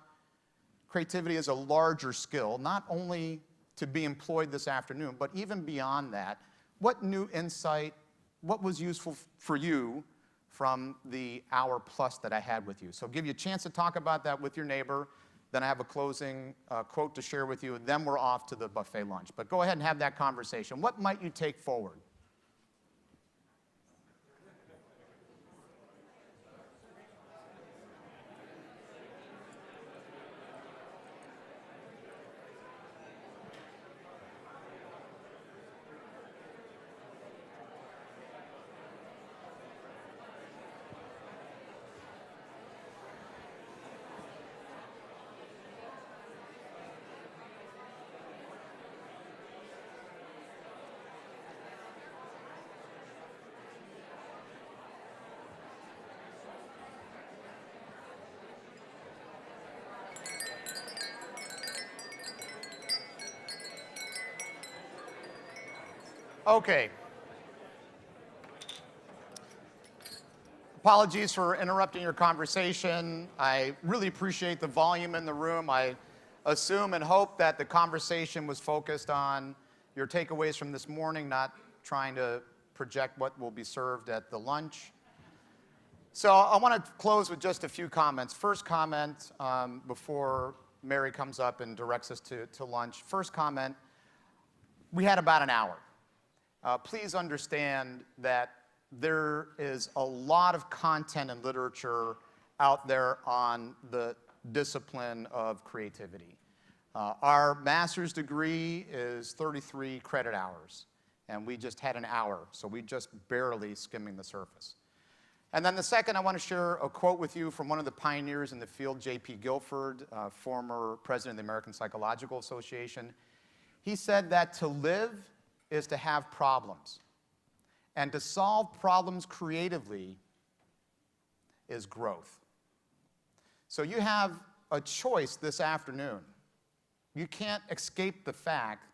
creativity as a larger skill, not only to be employed this afternoon, but even beyond that. What new insight, what was useful for you from the hour plus that I had with you? So I'll give you a chance to talk about that with your neighbor. Then I have a closing quote to share with you, and then we're off to the buffet lunch. But go ahead and have that conversation. What might you take forward? Okay. Apologies for interrupting your conversation. I really appreciate the volume in the room. I assume and hope that the conversation was focused on your takeaways from this morning, not trying to project what will be served at the lunch. So I want to close with just a few comments. First comment, before Mary comes up and directs us to lunch. First comment, we had about an hour. Please understand that there is a lot of content and literature out there on the discipline of creativity. Our master's degree is 33 credit hours, and we just had an hour, so we just barely skimming the surface. And then the second, I want to share a quote with you from one of the pioneers in the field, J.P. Guilford, former president of the American Psychological Association. He said that to live is to have problems, and to solve problems creatively is growth. So you have a choice this afternoon. You can't escape the fact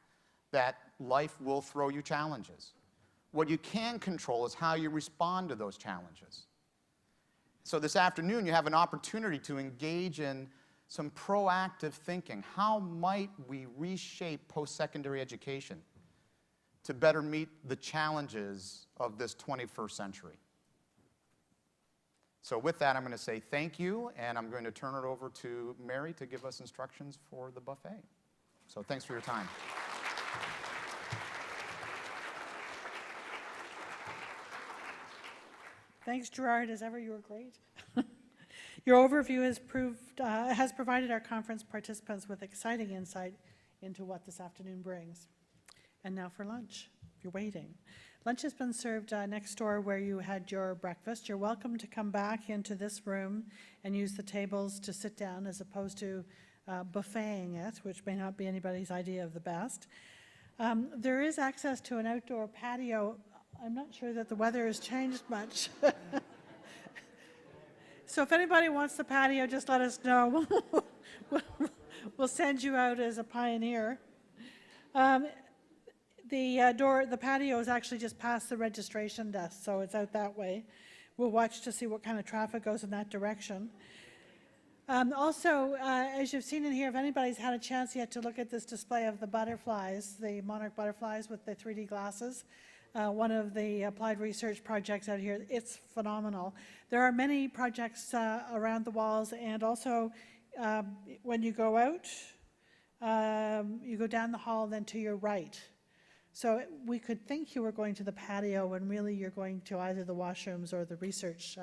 that life will throw you challenges. What you can control is how you respond to those challenges. So this afternoon, you have an opportunity to engage in some proactive thinking. How might we reshape post-secondary education to better meet the challenges of this 21st century? So with that, I'm going to say thank you, and I'm going to turn it over to Mary to give us instructions for the buffet. So thanks for your time. Thanks, Gerard. As ever, you were great. Your overview has provided our conference participants with exciting insight into what this afternoon brings. And now for lunch. You're waiting. Lunch has been served next door where you had your breakfast. You're welcome to come back into this room and use the tables to sit down as opposed to buffeting it, which may not be anybody's idea of the best. There is access to an outdoor patio. I'm not sure that the weather has changed much. So if anybody wants the patio, just let us know. We'll send you out as a pioneer. The patio is actually just past the registration desk, so it's out that way. We'll watch to see what kind of traffic goes in that direction. Also, as you've seen in here, if anybody's had a chance yet to look at this display of the butterflies, the monarch butterflies with the 3D glasses, one of the applied research projects out here, it's phenomenal. There are many projects around the walls, and also when you go out, you go down the hall, then to your right. So we could think you were going to the patio when really you're going to either the washrooms or the research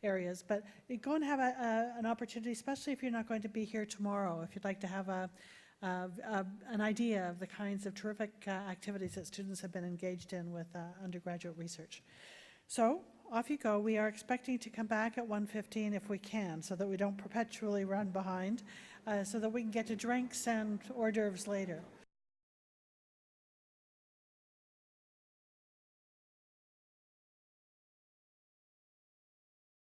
areas. But you go and have an opportunity, especially if you're not going to be here tomorrow, if you'd like to have an idea of the kinds of terrific activities that students have been engaged in with undergraduate research. So off you go. We are expecting to come back at 1:15 if we can, so that we don't perpetually run behind, so that we can get to drinks and hors d'oeuvres later.